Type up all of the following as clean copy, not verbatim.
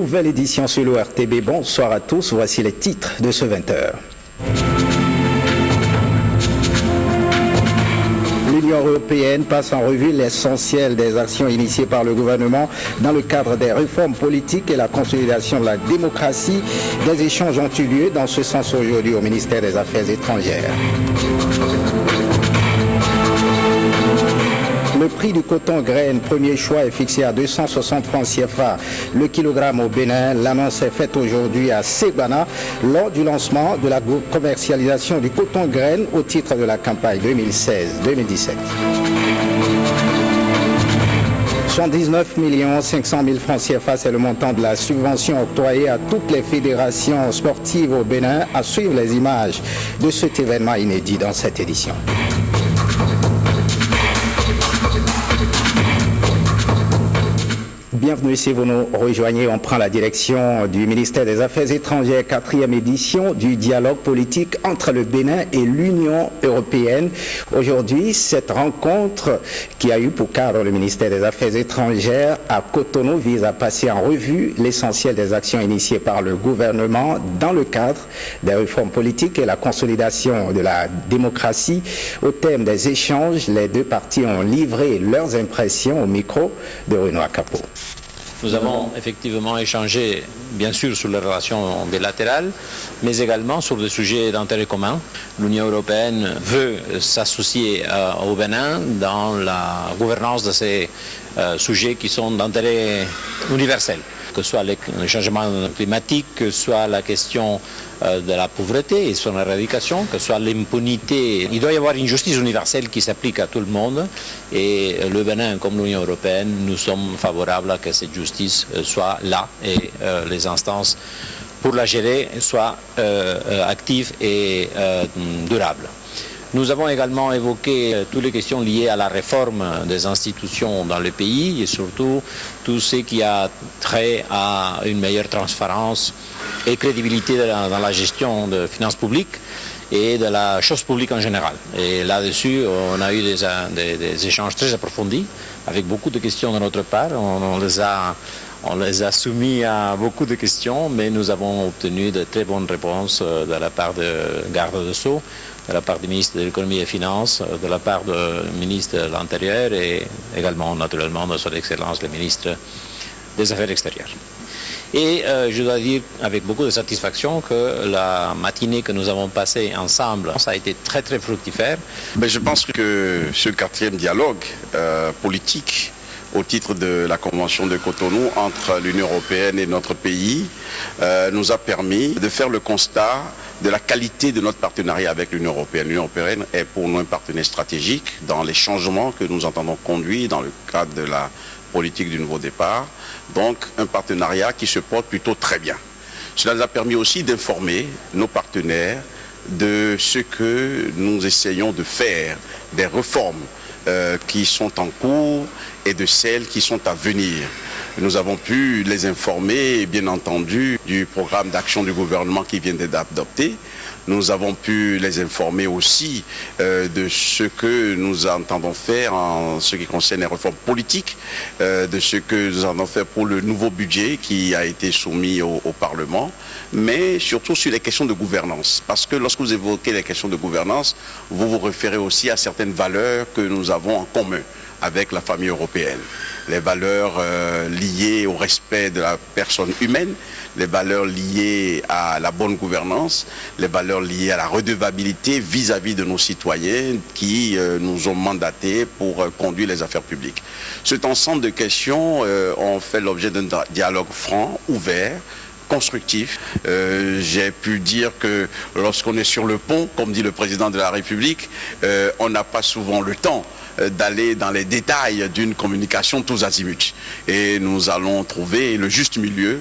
nouvelle édition sur l'ORTB. Bonsoir à tous, voici les titres de ce 20h. L'Union européenne passe en revue l'essentiel des actions initiées par le gouvernement dans le cadre des réformes politiques et la consolidation de la démocratie. Des échanges ont eu lieu dans ce sens aujourd'hui au ministère des Affaires étrangères. Le prix du coton graine, premier choix, est fixé à 260 francs CFA le kilogramme au Bénin. L'annonce est faite aujourd'hui à Ségana lors du lancement de la commercialisation du coton graine au titre de la campagne 2016-2017. 79 500 000 francs CFA, c'est le montant de la subvention octroyée à toutes les fédérations sportives au Bénin. À suivre les images de cet événement inédit dans cette édition. Bienvenue si vous nous rejoignez. On prend la direction du ministère des Affaires étrangères, 4e édition du dialogue politique entre le Bénin et l'Union européenne. Aujourd'hui, cette rencontre qui a eu pour cadre le ministère des Affaires étrangères à Cotonou vise à passer en revue l'essentiel des actions initiées par le gouvernement dans le cadre des réformes politiques et la consolidation de la démocratie. Au thème des échanges, les deux parties ont livré leurs impressions au micro de Renoir Capot. Nous avons effectivement échangé, bien sûr, sur les relations bilatérales, mais également sur des sujets d'intérêt commun. L'Union européenne veut s'associer au Bénin dans la gouvernance de ces sujets qui sont d'intérêt universel, que ce soit le changement climatique, que ce soit la question de la pauvreté et son éradication, que ce soit l'impunité. Il doit y avoir une justice universelle qui s'applique à tout le monde et le Bénin comme l'Union européenne, nous sommes favorables à que cette justice soit là et les instances pour la gérer soient actives et durables. Nous avons également évoqué toutes les questions liées à la réforme des institutions dans le pays et surtout tout ce qui a trait à une meilleure transparence et crédibilité dans la gestion de finances publiques et de la chose publique en général. Et là-dessus, on a eu des échanges très approfondis avec beaucoup de questions de notre part. On les a soumis à beaucoup de questions, mais nous avons obtenu de très bonnes réponses de la part de garde des Sceaux, de la part du ministre de l'Économie et des Finances, de la part du ministre de l'Intérieur et également, naturellement, de son Excellence, le ministre des Affaires extérieures. Et je dois dire avec beaucoup de satisfaction que la matinée que nous avons passée ensemble, ça a été très très fructifère. Mais je pense que ce 4e dialogue politique au titre de la Convention de Cotonou entre l'Union européenne et notre pays nous a permis de faire le constat de la qualité de notre partenariat avec l'Union européenne. L'Union européenne est pour nous un partenaire stratégique dans les changements que nous entendons conduire dans le cadre de la politique du nouveau départ. Donc un partenariat qui se porte plutôt très bien. Cela nous a permis aussi d'informer nos partenaires de ce que nous essayons de faire, des réformes qui sont en cours et de celles qui sont à venir. Nous avons pu les informer, bien entendu, du programme d'action du gouvernement qui vient d'être adopté. Nous avons pu les informer aussi de ce que nous entendons faire en ce qui concerne les réformes politiques, de ce que nous entendons faire pour le nouveau budget qui a été soumis au Parlement, mais surtout sur les questions de gouvernance. Parce que lorsque vous évoquez les questions de gouvernance, vous vous référez aussi à certaines valeurs que nous avons en commun avec la famille européenne. Les valeurs liées au respect de la personne humaine, les valeurs liées à la bonne gouvernance, les valeurs liées à la redevabilité vis-à-vis de nos citoyens qui nous ont mandatés pour conduire les affaires publiques. Cet ensemble de questions ont fait l'objet d'un dialogue franc, ouvert, constructif. J'ai pu dire que lorsqu'on est sur le pont, comme dit le président de la République, on n'a pas souvent le temps d'aller dans les détails d'une communication tous azimuts. Et nous allons trouver le juste milieu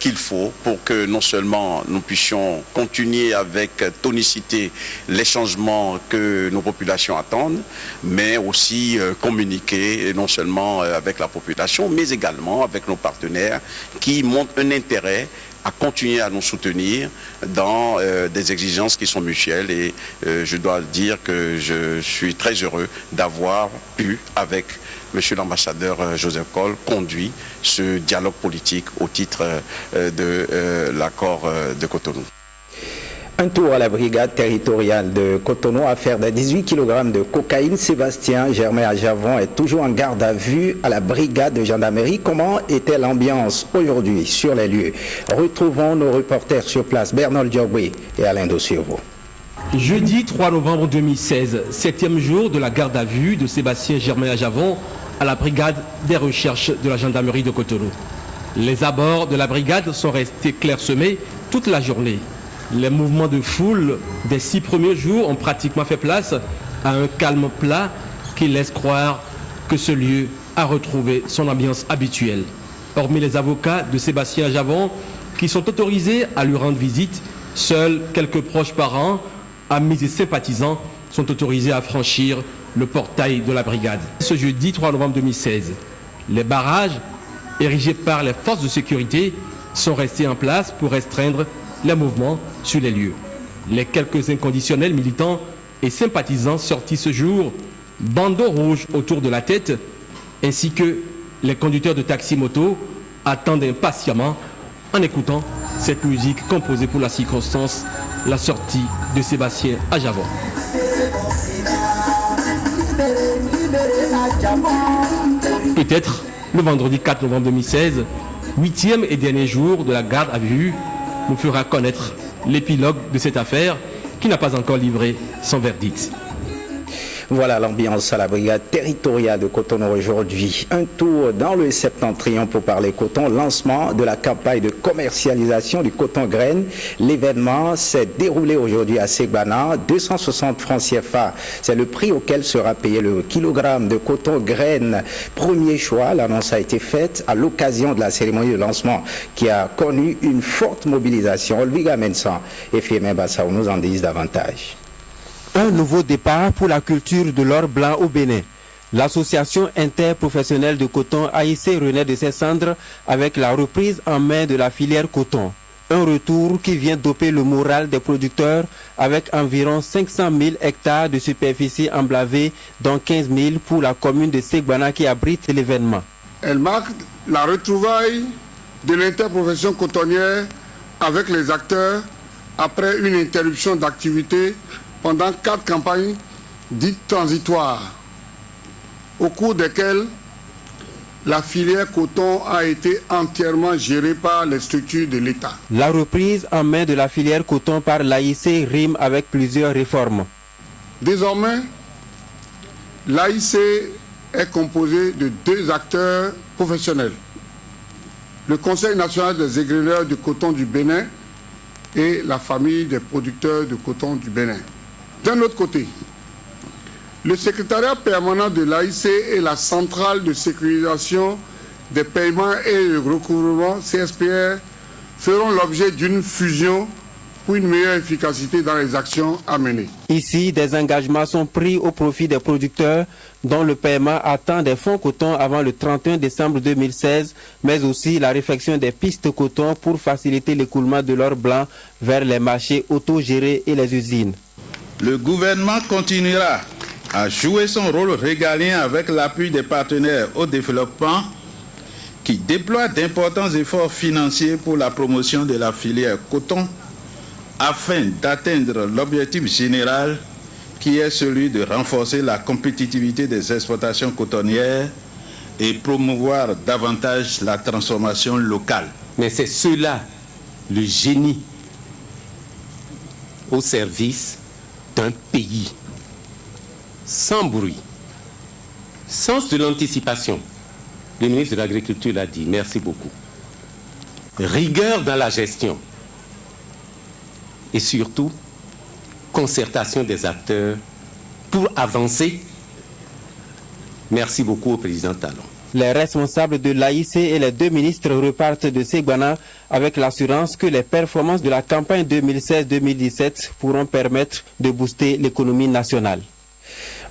qu'il faut pour que non seulement nous puissions continuer avec tonicité les changements que nos populations attendent, mais aussi communiquer non seulement avec la population, mais également avec nos partenaires qui montrent un intérêt à continuer à nous soutenir dans des exigences qui sont mutuelles. Et je dois dire que je suis très heureux d'avoir pu, avec Monsieur l'ambassadeur Joseph Coll conduit ce dialogue politique au titre de l'accord de Cotonou. Un tour à la brigade territoriale de Cotonou, affaire de 18 kg de cocaïne. Sébastien Germain Ajavon est toujours en garde à vue à la brigade de gendarmerie. Comment était l'ambiance aujourd'hui sur les lieux? Retrouvons nos reporters sur place, Bernard Diogwe et Alain Dossiervaux. Jeudi 3 novembre 2016, 7e jour de la garde à vue de Sébastien Germain Ajavon à la brigade des recherches de la gendarmerie de Cotonou. Les abords de la brigade sont restés clairsemés toute la journée. Les mouvements de foule des 6 premiers jours ont pratiquement fait place à un calme plat qui laisse croire que ce lieu a retrouvé son ambiance habituelle. Hormis les avocats de Sébastien Ajavon qui sont autorisés à lui rendre visite, seuls quelques proches parents, amis et sympathisants sont autorisés à franchir le portail de la brigade. Ce jeudi 3 novembre 2016, les barrages érigés par les forces de sécurité sont restés en place pour restreindre les mouvements sur les lieux. Les quelques inconditionnels militants et sympathisants sortis ce jour, bandeaux rouges autour de la tête, ainsi que les conducteurs de taxi-moto attendent impatiemment, en écoutant cette musique composée pour la circonstance, la sortie de Sébastien Ajavon. Peut-être le vendredi 4 novembre 2016, 8e et dernier jour de la garde à vue, nous fera connaître l'épilogue de cette affaire qui n'a pas encore livré son verdict. Voilà l'ambiance à la brigade territoriale de Cotonou aujourd'hui. Un tour dans le septentrion pour parler coton, lancement de la campagne de commercialisation du coton graine. L'événement s'est déroulé aujourd'hui à Segbana, 260 francs CFA. C'est le prix auquel sera payé le kilogramme de coton graine. Premier choix, l'annonce a été faite à l'occasion de la cérémonie de lancement qui a connu une forte mobilisation. Olviga Mensan et Fémin Bassaou nous en disent davantage. Un nouveau départ pour la culture de l'or blanc au Bénin. L'association interprofessionnelle de coton AIC renaît de ses cendres avec la reprise en main de la filière coton. Un retour qui vient doper le moral des producteurs avec environ 500 000 hectares de superficie emblavée, dont 15 000 pour la commune de Segbana qui abrite l'événement. Elle marque la retrouvaille de l'interprofession cotonnière avec les acteurs après une interruption d'activité pendant 4 campagnes dites transitoires, au cours desquelles la filière coton a été entièrement gérée par les structures de l'État. La reprise en main de la filière coton par l'AIC rime avec plusieurs réformes. Désormais, l'AIC est composé de 2 acteurs professionnels. Le Conseil national des égreneurs de coton du Bénin et la famille des producteurs de coton du Bénin. D'un autre côté, le secrétariat permanent de l'AIC et la centrale de sécurisation des paiements et le recouvrement CSPR feront l'objet d'une fusion pour une meilleure efficacité dans les actions à mener. Ici, des engagements sont pris au profit des producteurs dont le paiement attend des fonds coton avant le 31 décembre 2016, mais aussi la réfection des pistes coton pour faciliter l'écoulement de l'or blanc vers les marchés autogérés et les usines. Le gouvernement continuera à jouer son rôle régalien avec l'appui des partenaires au développement qui déploient d'importants efforts financiers pour la promotion de la filière coton afin d'atteindre l'objectif général qui est celui de renforcer la compétitivité des exportations cotonnières et promouvoir davantage la transformation locale. Mais c'est cela, le génie au service d'un pays, sans bruit, sens de l'anticipation. Le ministre de l'Agriculture l'a dit, merci beaucoup. Rigueur dans la gestion et surtout concertation des acteurs pour avancer. Merci beaucoup au président Talon. Les responsables de l'AIC et les 2 ministres repartent de Segbana avec l'assurance que les performances de la campagne 2016-2017 pourront permettre de booster l'économie nationale.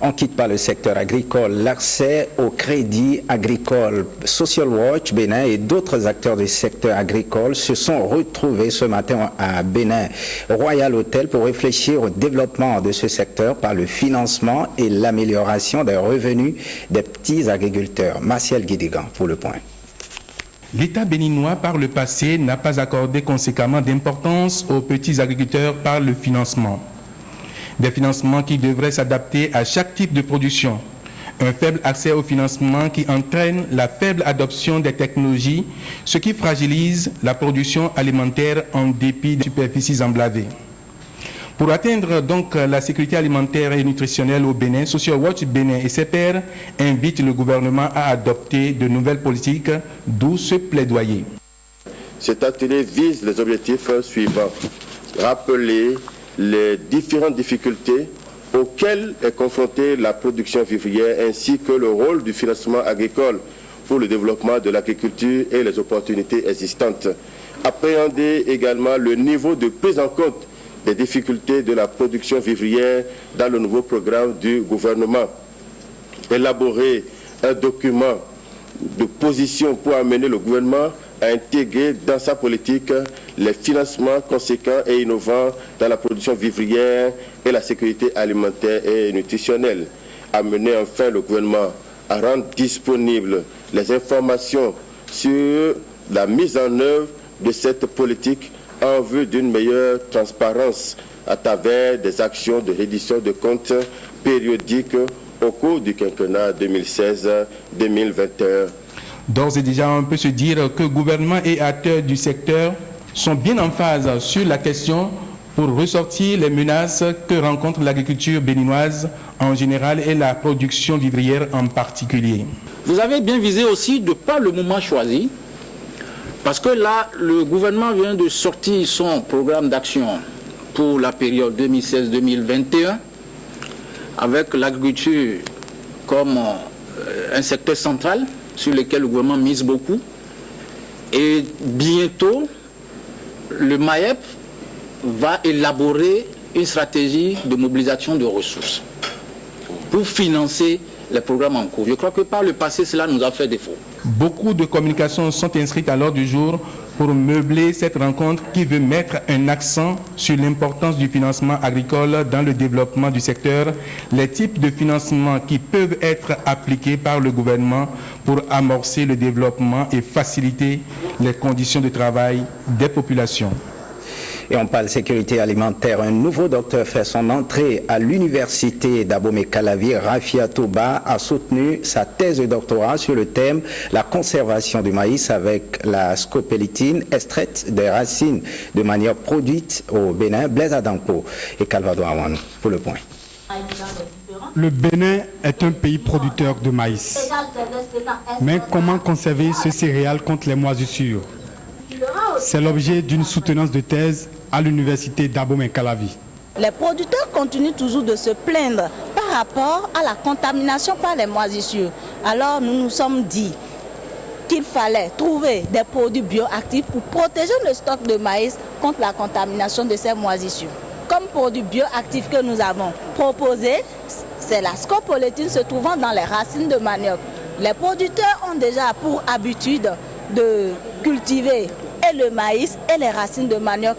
On quitte pas le secteur agricole. L'accès au crédit agricole. Social Watch Bénin et d'autres acteurs du secteur agricole se sont retrouvés ce matin à Bénin Royal Hotel pour réfléchir au développement de ce secteur par le financement et l'amélioration des revenus des petits agriculteurs. Martial Guidigan pour le point. L'État béninois, par le passé, n'a pas accordé conséquemment d'importance aux petits agriculteurs par le financement. Des financements qui devraient s'adapter à chaque type de production. Un faible accès au financement qui entraîne la faible adoption des technologies, ce qui fragilise la production alimentaire en dépit des superficies emblavées. Pour atteindre donc la sécurité alimentaire et nutritionnelle au Bénin, Social Watch Bénin et ses pairs invitent le gouvernement à adopter de nouvelles politiques, d'où ce plaidoyer. Cet atelier vise les objectifs suivants. Rappeler les différentes difficultés auxquelles est confrontée la production vivrière ainsi que le rôle du financement agricole pour le développement de l'agriculture et les opportunités existantes. Appréhender également le niveau de prise en compte des difficultés de la production vivrière dans le nouveau programme du gouvernement. Élaborer un document de position pour amener le gouvernement à intégrer dans sa politique les financements conséquents et innovants dans la production vivrière et la sécurité alimentaire et nutritionnelle. Amener enfin le gouvernement à rendre disponibles les informations sur la mise en œuvre de cette politique en vue d'une meilleure transparence à travers des actions de reddition de comptes périodiques au cours du quinquennat 2016-2021. D'ores et déjà, on peut se dire que gouvernement et acteurs du secteur sont bien en phase sur la question pour ressortir les menaces que rencontre l'agriculture béninoise en général et la production vivrière en particulier. Vous avez bien visé aussi de par le moment choisi, parce que là, le gouvernement vient de sortir son programme d'action pour la période 2016-2021, avec l'agriculture comme un secteur central sur lequel le gouvernement mise beaucoup. Et bientôt, le MAEP va élaborer une stratégie de mobilisation de ressources pour financer les programmes en cours. Je crois que par le passé, cela nous a fait défaut. Beaucoup de communications sont inscrites à l'ordre du jour pour meubler cette rencontre qui veut mettre un accent sur l'importance du financement agricole dans le développement du secteur, les types de financement qui peuvent être appliqués par le gouvernement pour amorcer le développement et faciliter les conditions de travail des populations. Et on parle sécurité alimentaire. Un nouveau docteur fait son entrée à l'université d'Abomey-Calavi. Rafia Touba a soutenu sa thèse de doctorat sur le thème la conservation du maïs avec la scopélétine extraite des racines de manioc produite au Bénin. Blaise Adampo et Calvado Awan pour le point. Le Bénin est un pays producteur de maïs. Mais comment conserver ce céréale contre les moisissures? C'est l'objet d'une soutenance de thèse à l'université d'Abomey-Calavi. Les producteurs continuent toujours de se plaindre par rapport à la contamination par les moisissures. Alors nous nous sommes dit qu'il fallait trouver des produits bioactifs pour protéger le stock de maïs contre la contamination de ces moisissures. Comme produit bioactif que nous avons proposé, c'est la scopolétine se trouvant dans les racines de manioc. Les producteurs ont déjà pour habitude de cultiver et le maïs et les racines de manioc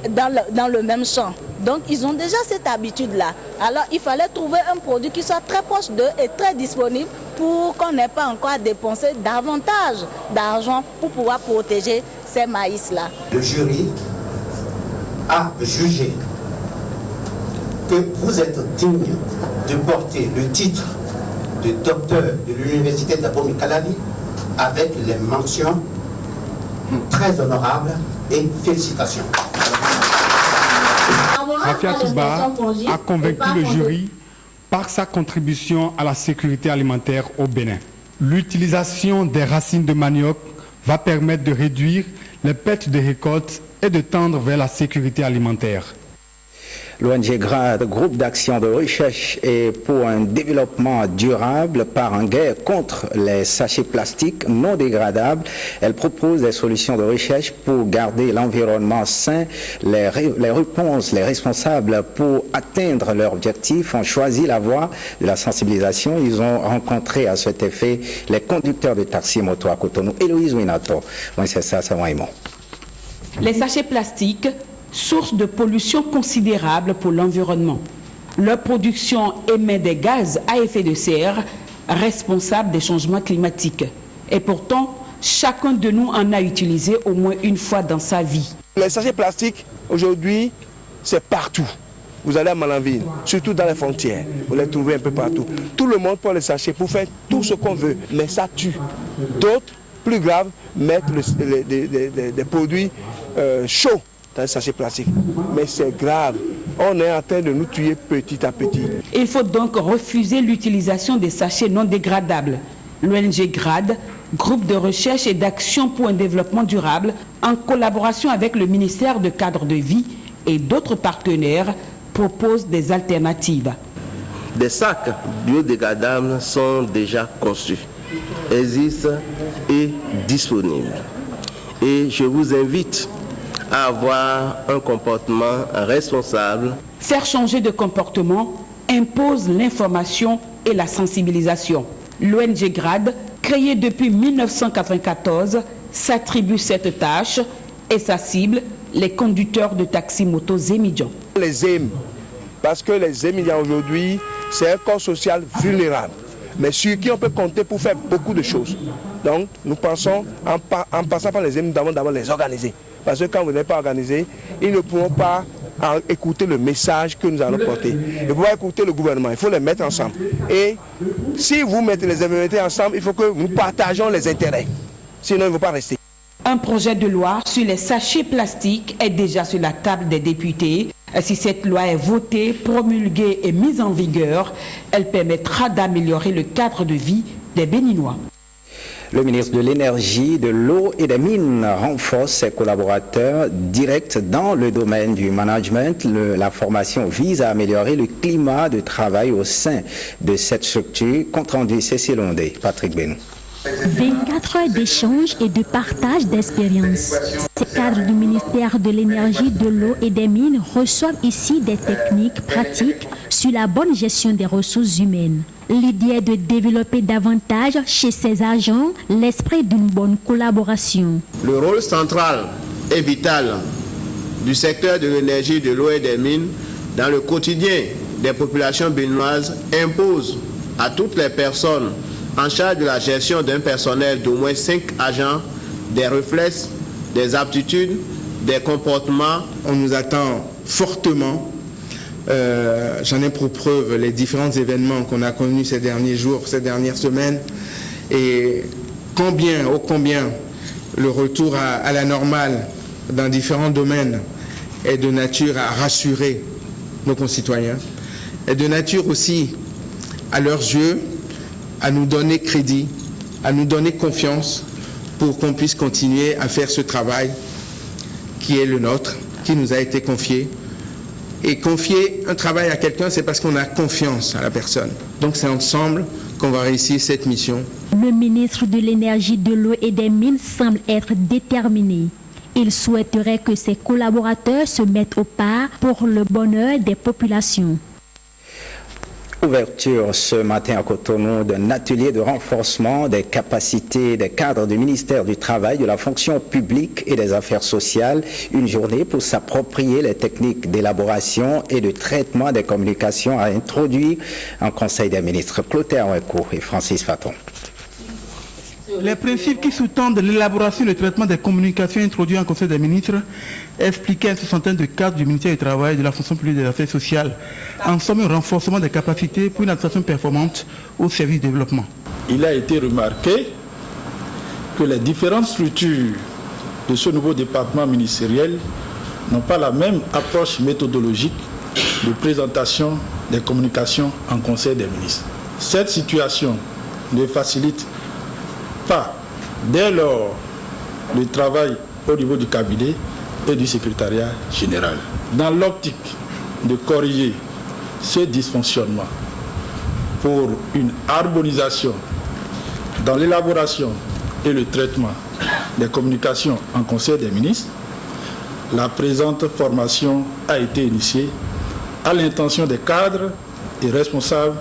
dans le même champ. Donc ils ont déjà cette habitude-là. Alors il fallait trouver un produit qui soit très proche d'eux et très disponible pour qu'on n'ait pas encore à dépenser davantage d'argent pour pouvoir protéger ces maïs-là. Le jury a jugé que vous êtes digne de porter le titre de docteur de l'université d'Abomey-Calavi avec les mentions très honorables et félicitations. Rafia Touba a convaincu le jury par sa contribution à la sécurité alimentaire au Bénin. L'utilisation des racines de manioc va permettre de réduire les pertes de récoltes et de tendre vers la sécurité alimentaire. L'ONG GRAD, groupe d'action de recherche et pour un développement durable par un guerre contre les sachets plastiques non dégradables. Elle propose des solutions de recherche pour garder l'environnement sain. Les réponses, les responsables pour atteindre leur objectif ont choisi la voie de la sensibilisation. Ils ont rencontré à cet effet les conducteurs de taxi moto à Cotonou. Héloïse Winato, c'est ça, c'est moi. Les sachets plastiques, source de pollution considérable pour l'environnement. Leur production émet des gaz à effet de serre responsables des changements climatiques. Et pourtant, chacun de nous en a utilisé au moins une fois dans sa vie. Les sachets plastiques, aujourd'hui, c'est partout. Vous allez à Malanville, surtout dans les frontières, vous les trouvez un peu partout. Tout le monde prend les sachets pour faire tout ce qu'on veut, mais ça tue. D'autres, plus graves, mettent des produits chauds dans les sachets plastiques. Mais c'est grave. On est en train de nous tuer petit à petit. Il faut donc refuser l'utilisation des sachets non dégradables. L'ONG GRAD, groupe de recherche et d'action pour un développement durable, en collaboration avec le ministère de Cadre de vie et d'autres partenaires, propose des alternatives. Des sacs biodégradables sont déjà conçus, existent et disponibles. Et je vous invite à avoir un comportement responsable. Faire changer de comportement impose l'information et la sensibilisation. L'ONG GRAD, créée depuis 1994, s'attribue cette tâche et sa cible, les conducteurs de taxi-moto émigrants. Les EM, parce que les émigrants aujourd'hui, c'est un corps social vulnérable, mais sur qui on peut compter pour faire beaucoup de choses. Donc, nous pensons, en passant par les EM, nous devons d'abord les organiser. Parce que quand vous n'êtes pas organisé, ils ne pourront pas écouter le message que nous allons porter. Ils ne pourront pas écouter le gouvernement, il faut les mettre ensemble. Et si vous mettez les événements ensemble, il faut que nous partageons les intérêts. Sinon, ils ne vont pas rester. Un projet de loi sur les sachets plastiques est déjà sur la table des députés. Si cette loi est votée, promulguée et mise en vigueur, elle permettra d'améliorer le cadre de vie des Béninois. Le ministre de l'Énergie, de l'Eau et des Mines renforce ses collaborateurs directs dans le domaine du management. La formation vise à améliorer le climat de travail au sein de cette structure. Compte rendu Cécile Ondé, Patrick Benou. 24 heures d'échange et de partage d'expériences. Ces cadres du ministère de l'Énergie, de l'Eau et des Mines reçoivent ici des techniques pratiques sur la bonne gestion des ressources humaines. L'idée est de développer davantage chez ces agents l'esprit d'une bonne collaboration. Le rôle central et vital du secteur de l'énergie, de l'eau et des mines dans le quotidien des populations béninoises impose à toutes les personnes en charge de la gestion d'un personnel d'au moins 5 agents des réflexes, des aptitudes, des comportements. On nous attend fortement. J'en ai pour preuve les différents événements qu'on a connus ces derniers jours, ces dernières semaines, et combien le retour à la normale dans différents domaines est de nature à rassurer nos concitoyens, est de nature aussi, à leurs yeux, à nous donner crédit, à nous donner confiance pour qu'on puisse continuer à faire ce travail qui est le nôtre, qui nous a été confié. Et confier un travail à quelqu'un, c'est parce qu'on a confiance à la personne. Donc c'est ensemble qu'on va réussir cette mission. Le ministre de l'Énergie, de l'Eau et des Mines semble être déterminé. Il souhaiterait que ses collaborateurs se mettent au pas pour le bonheur des populations. Ouverture ce matin à Cotonou d'un atelier de renforcement des capacités des cadres du ministère du Travail, de la fonction publique et des affaires sociales. Une journée pour s'approprier les techniques d'élaboration et de traitement des communications à introduire en Conseil des ministres. Clotaire Oueco et Francis Faton. Les principes qui sous-tendent l'élaboration et le traitement des communications introduits en Conseil des ministres expliquaient une soixantaine de cadres du ministère du Travail, de la fonction publique et des affaires sociales. En somme, un renforcement des capacités pour une administration performante au service du développement. Il a été remarqué que les différentes structures de ce nouveau département ministériel n'ont pas la même approche méthodologique de présentation des communications en Conseil des ministres. Cette situation ne facilite pas, dès lors, le travail au niveau du cabinet et du secrétariat général. Dans l'optique de corriger ces dysfonctionnements pour une harmonisation dans l'élaboration et le traitement des communications en Conseil des ministres, la présente formation a été initiée à l'intention des cadres et responsables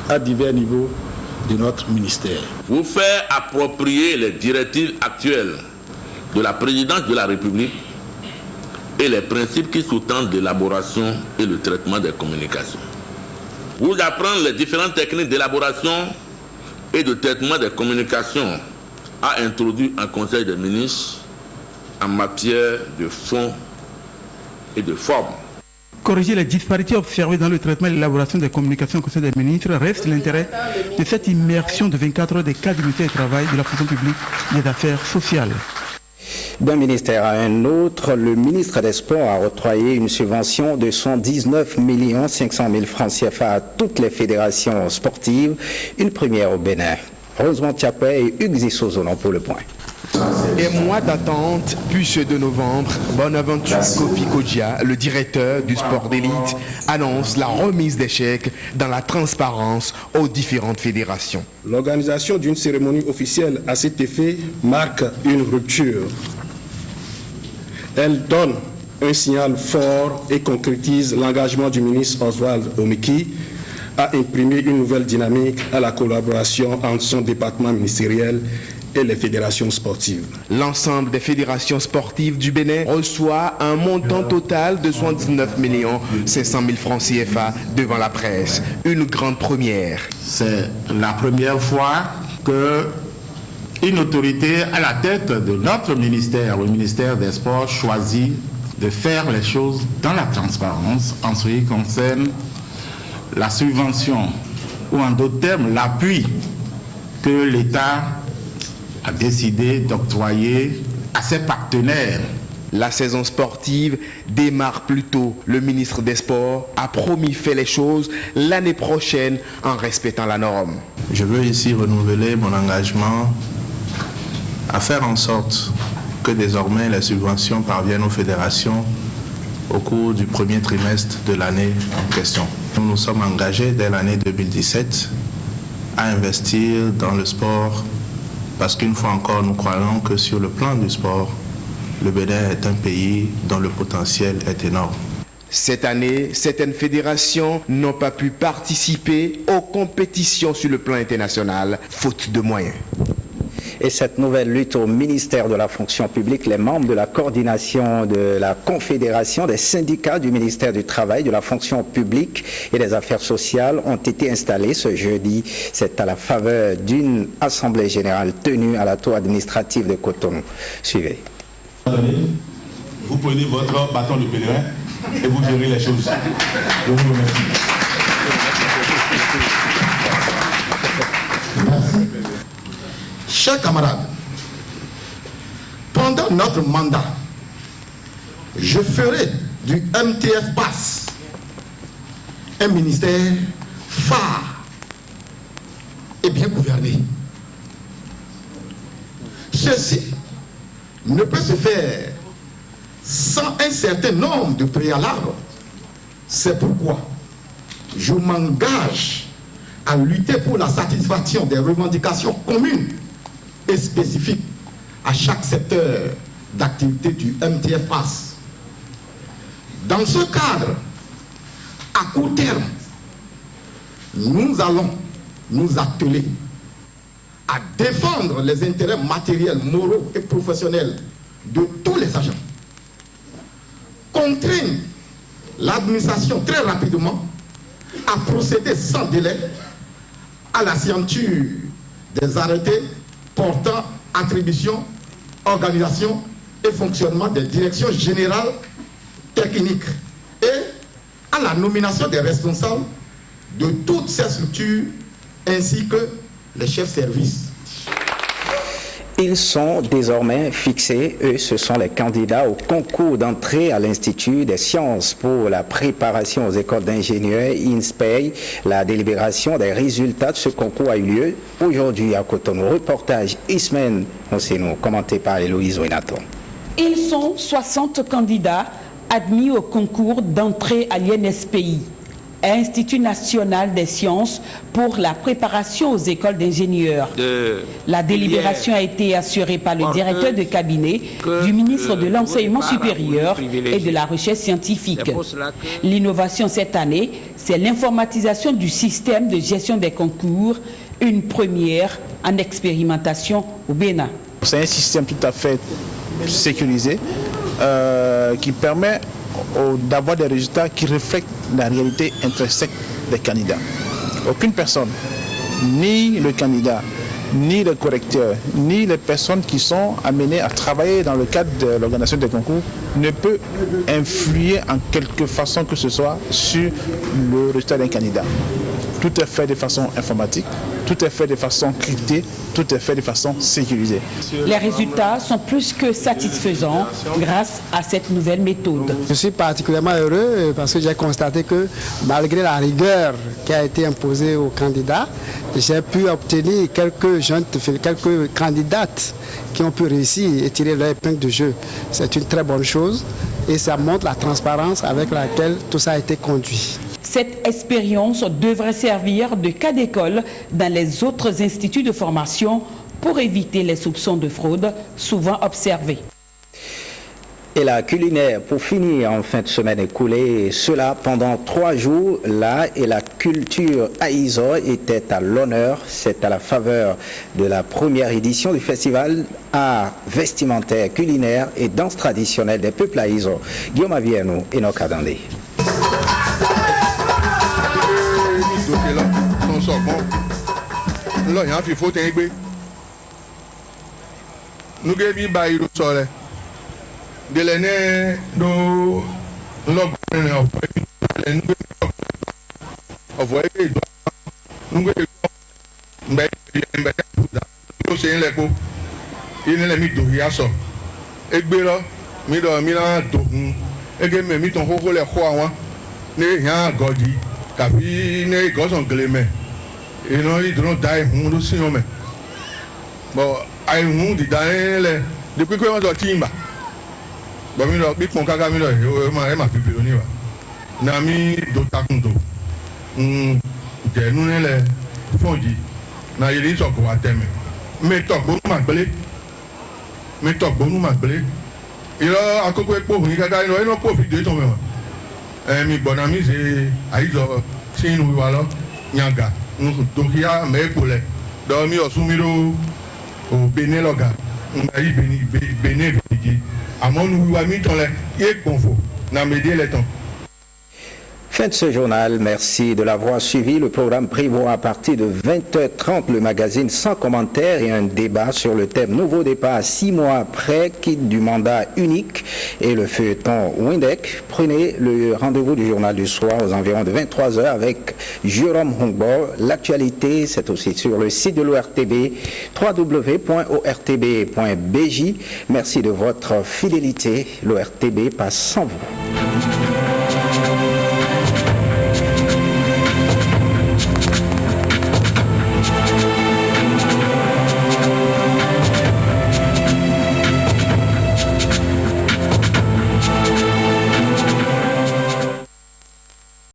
à divers niveaux de notre ministère. Vous faire approprier les directives actuelles de la présidence de la République et les principes qui sous-tendent l'élaboration et le traitement des communications. Vous apprendre les différentes techniques d'élaboration et de traitement des communications à introduire en Conseil des ministres en matière de fond et de forme. Corriger les disparités observées dans le traitement et l'élaboration des communications au Conseil des ministres reste l'intérêt de cette immersion de 24 heures des cadres du ministère du Travail, de la fonction publique et des affaires sociales. D'un ministère à un autre, le ministre des Sports a octroyé une subvention de 119 500 000 francs CFA à toutes les fédérations sportives, une première au Bénin. Rosemont Thiapé et Hugues Zissozon pour le point. Et mois d'attente, puis ceux de novembre, Bonaventure Kofi Kodja, le directeur du sport d'élite, annonce la remise des chèques dans la transparence aux différentes fédérations. L'organisation d'une cérémonie officielle à cet effet marque une rupture. Elle donne un signal fort et concrétise l'engagement du ministre Oswald Omeki à imprimer une nouvelle dynamique à la collaboration entre son département ministériel et les fédérations sportives. L'ensemble des fédérations sportives du Bénin reçoit un montant total de 79 500 000 francs CFA devant la presse. Une grande première. C'est la première fois qu'une autorité à la tête de notre ministère, le ministère des Sports, choisit de faire les choses dans la transparence en ce qui concerne la subvention, ou en d'autres termes, l'appui que l'État a décidé d'octroyer à ses partenaires. La saison sportive démarre plus tôt. Le ministre des Sports a promis faire les choses l'année prochaine en respectant la norme. Je veux ici renouveler mon engagement à faire en sorte que désormais les subventions parviennent aux fédérations au cours du premier trimestre de l'année en question. Nous nous sommes engagés dès l'année 2017 à investir dans le sport parce qu'une fois encore, nous croyons que sur le plan du sport, le Bénin est un pays dont le potentiel est énorme. Cette année, certaines fédérations n'ont pas pu participer aux compétitions sur le plan international, faute de moyens. Et cette nouvelle lutte au ministère de la fonction publique, les membres de la coordination de la Confédération des syndicats du ministère du Travail, de la fonction publique et des affaires sociales ont été installés ce jeudi. C'est à la faveur d'une assemblée générale tenue à la tour administrative de Cotonou. Suivez. Vous prenez votre bâton de pèlerin et vous gérez les choses. Je vous remercie. Merci. Chers camarades, pendant notre mandat, je ferai du MTF Pass un ministère phare et bien gouverné. Ceci ne peut se faire sans un certain nombre de préalables. C'est pourquoi je m'engage à lutter pour la satisfaction des revendications communes et spécifiques à chaque secteur d'activité du MTF Pass. Dans ce cadre, à court terme, nous allons nous atteler à défendre les intérêts matériels, moraux et professionnels de tous les agents. Contraindre l'administration très rapidement à procéder sans délai à la signature des arrêtés portant attribution, organisation et fonctionnement des directions générales techniques et à la nomination des responsables de toutes ces structures ainsi que les chefs services. Ils sont désormais fixés, eux, ce sont les candidats au concours d'entrée à l'Institut des sciences pour la préparation aux écoles d'ingénieurs INSPEI. La délibération des résultats de ce concours a eu lieu aujourd'hui à Cotonou. Reportage Ismaël Monseno, commenté par Héloïse Ouinaton. Ils sont 60 candidats admis au concours d'entrée à l'INSPI, Institut national des sciences pour la préparation aux écoles d'ingénieurs. La délibération a été assurée par le directeur de cabinet du ministre de l'Enseignement supérieur et de la Recherche scientifique. L'innovation cette année, c'est l'informatisation du système de gestion des concours, une première en expérimentation au Bénin. C'est un système tout à fait sécurisé qui permet d'avoir des résultats qui reflètent la réalité intrinsèque des candidats. Aucune personne, ni le candidat, ni le correcteur, ni les personnes qui sont amenées à travailler dans le cadre de l'organisation des concours ne peut influer en quelque façon que ce soit sur le résultat d'un candidat. Tout est fait de façon informatique, tout est fait de façon cryptée, tout est fait de façon sécurisée. Les résultats sont plus que satisfaisants grâce à cette nouvelle méthode. Je suis particulièrement heureux parce que j'ai constaté que malgré la rigueur qui a été imposée aux candidats, j'ai pu obtenir quelques candidates qui ont pu réussir et tirer leur épingle de jeu. C'est une très bonne chose et ça montre la transparence avec laquelle tout ça a été conduit. Cette expérience devrait servir de cas d'école dans les autres instituts de formation pour éviter les soupçons de fraude souvent observés. Et la culinaire, pour finir en fin de semaine écoulée, cela pendant 3 jours, l'art et la culture Aïzo étaient à l'honneur. C'est à la faveur de la première édition du festival art vestimentaire, culinaire et danse traditionnelle des peuples Aïzo. Guillaume Avienou et Nokadandé. Là, il y a un faut t'aider. Nous avons baillé le sol. De l'année, nous avons et non, ils ne daient pas de signes. Bon, ils dit depuis que on a timba. Bon, il a dit qu'on a gagné, il m'a publié. Nami dotakundo. Nous les fondis. Na il est sur quoi thème. Mais toi, bon m'appelé. Mais toi, bon m'appelé. Il a encore quoi pour il a profité de ton même. Mes bon ami c'est Aïzo, si nous voilà, Nyanga. Nous dokia mais pour les dormir au Soumiro au Bénin loga on a eu Bénin à mon nous a mis dans les et confort n'a médié les temps. Fin de ce journal, merci de l'avoir suivi. Le programme prévoit à partir de 20h30 le magazine sans commentaire et un débat sur le thème Nouveau départ 6 mois après, quitte du mandat unique et le feuilleton Windek. Prenez le rendez-vous du journal du soir aux environs de 23h avec Jérôme Hongbo. L'actualité, c'est aussi sur le site de l'ORTB, www.ortb.bj. Merci de votre fidélité. L'ORTB passe sans vous.